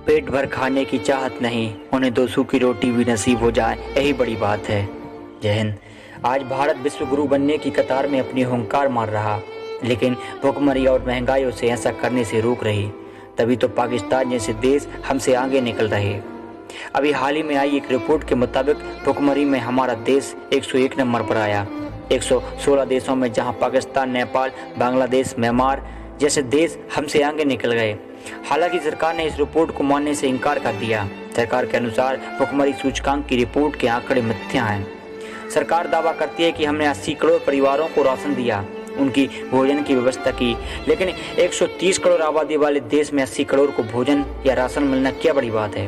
पेट भर खाने की चाहत नहीं, उन्हें दो सूखी रोटी भी नसीब हो जाए, यही बड़ी बात है। जय हिंद। आज भारत विश्व गुरु बनने की कतार में अपनी हुंकार मार रहा, लेकिन भुखमरी और महंगाई उसे ऐसा करने से रोक रही। तभी तो पाकिस्तान जैसे देश हमसे आगे निकल रहे। अभी हाल ही में आई एक रिपोर्ट के मुताबिक भुखमरी में हमारा देश 101 नंबर पर आया। 116 देशों में, जहां पाकिस्तान, नेपाल, बांग्लादेश, म्यांमार जैसे देश हमसे आगे निकल गए। हालांकि सरकार ने इस रिपोर्ट को मानने से इनकार कर दिया। सरकार के अनुसार भुखमरी सूचकांक की रिपोर्ट के आंकड़े मिथ्या हैं। सरकार दावा करती है कि हमने 80 करोड़ परिवारों को राशन दिया, उनकी भोजन की व्यवस्था की, लेकिन 130 करोड़ आबादी वाले देश में 80 करोड़ को भोजन या राशन मिलना क्या बड़ी बात है?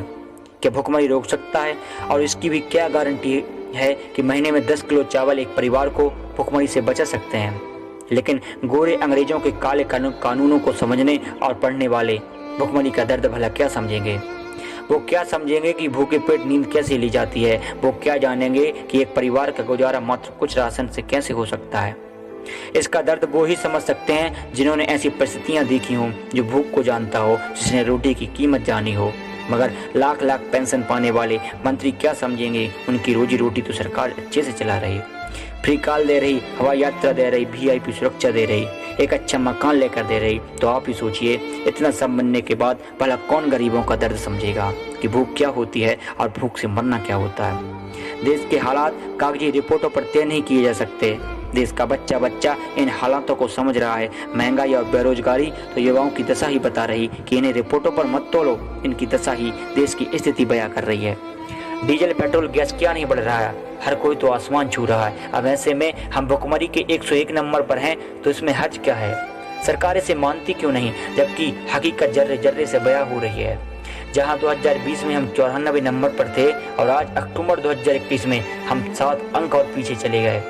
क्या भुखमरी रोक सकता है? और इसकी भी क्या गारंटी है कि महीने में 10 किलो चावल एक परिवार को भुखमरी से बचा सकते हैं? लेकिन गोरे अंग्रेजों के काले कानूनों को समझने और पढ़ने वाले भुखमरी का दर्द भला क्या समझेंगे? वो क्या समझेंगे कि भूखे पेट नींद कैसे ली जाती है? वो क्या जानेंगे कि एक परिवार का गुजारा मात्र कुछ राशन से कैसे हो सकता है? इसका दर्द वो ही समझ सकते हैं जिन्होंने ऐसी परिस्थितियां देखी हों, जो भूख को जानता हो, जिसने रोटी की कीमत जानी हो। मगर लाख लाख पेंशन पाने वाले मंत्री क्या समझेंगे? उनकी रोजी रोटी तो सरकार अच्छे से चला रही, फ्री कॉल दे रही, हवाई यात्रा दे रही, VIP सुरक्षा दे रही, एक अच्छा मकान लेकर दे रही। तो आप ही सोचिए, इतना सब बनने के बाद भला कौन गरीबों का दर्द समझेगा कि भूख क्या होती है और भूख से मरना क्या होता है? देश के हालात कागजी रिपोर्टों पर तय नहीं किए जा सकते। देश का बच्चा बच्चा इन हालातों को समझ रहा है। महंगाई और बेरोजगारी तो युवाओं की दशा ही बता रही कि इन्हें रिपोर्टों पर मत तोलो, इनकी दशा ही देश की स्थिति बयां कर रही है। डीजल, पेट्रोल, गैस क्या नहीं बढ़ रहा है? हर कोई तो आसमान छू रहा है। अब ऐसे में हम भुखमरी के 101 नंबर पर हैं, तो इसमें हर्ज क्या है? सरकार इसे मानती क्यों नहीं, जबकि हकीकत जर्रे जर्रे से बयां हो रही है। जहां 2020 में हम 94 नंबर पर थे और आज अक्टूबर 2021 में हम 7 अंक और पीछे चले गए।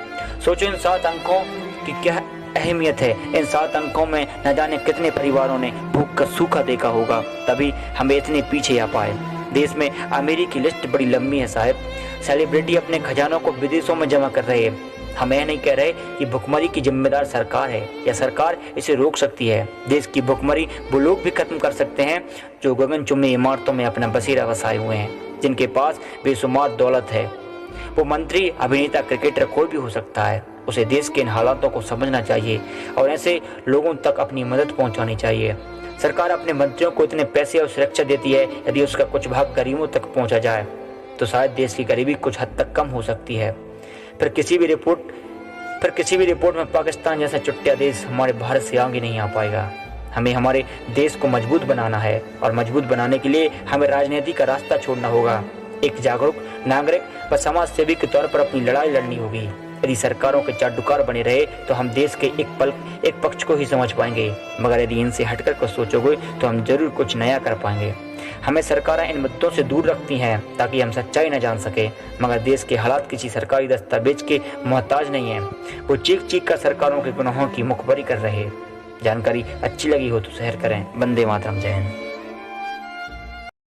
सोचो इन 7 अंकों की क्या अहमियत है। इन 7 अंकों में न जाने कितने परिवारों ने भूख का सूखा देखा होगा, तभी हम इतने पीछे आ पाए। देश में अमीरी की लिस्ट बड़ी लंबी है साहब। सेलिब्रिटी अपने खजानों को विदेशों में जमा कर रहे हैं। हम यह नहीं कह रहे कि भुखमरी की जिम्मेदार सरकार है या सरकार इसे रोक सकती है। देश की भुखमरी वो लोग भी खत्म कर सकते हैं जो गगनचुंबी इमारतों में अपना बसेरा बसाए हुए हैं, जिनके पास बेशुमार दौलत है। वो मंत्री, अभिनेता, क्रिकेटर कोई भी हो सकता है। उसे देश के इन हालातों को समझना चाहिए और ऐसे लोगों तक अपनी मदद पहुंचानी चाहिए। सरकार अपने मंत्रियों को इतने पैसे और सुरक्षा देती है, यदि उसका कुछ भाग गरीबों तक पहुंचा जाए तो शायद देश की गरीबी कुछ हद तक कम हो सकती है। फिर किसी भी रिपोर्ट में पाकिस्तान जैसा चुटिया देश हमारे भारत से आगे नहीं आ पाएगा। हमें हमारे देश को मजबूत बनाना है और मजबूत बनाने के लिए हमें राजनीति का रास्ता छोड़ना होगा। एक जागरूक नागरिक व समाज सेवी के तौर पर अपनी लड़ाई लड़नी होगी। यदि सरकारों के चाटुकार बने रहे तो हम देश के एक पक्ष को ही समझ पाएंगे, मगर यदि इनसे हटकर कुछ सोचोगे तो हम जरूर कुछ नया कर पाएंगे। हमें सरकारें इन मुद्दों से दूर रखती हैं ताकि हम सच्चाई न जान सके, मगर देश के हालात किसी सरकारी दस्तावेज के मोहताज नहीं हैं। वो चीख चीख कर सरकारों के गुनाहों की मुखबरी कर रहे हैं। जानकारी अच्छी लगी हो तो शेयर करें। वंदे मातरम। जय हिंद।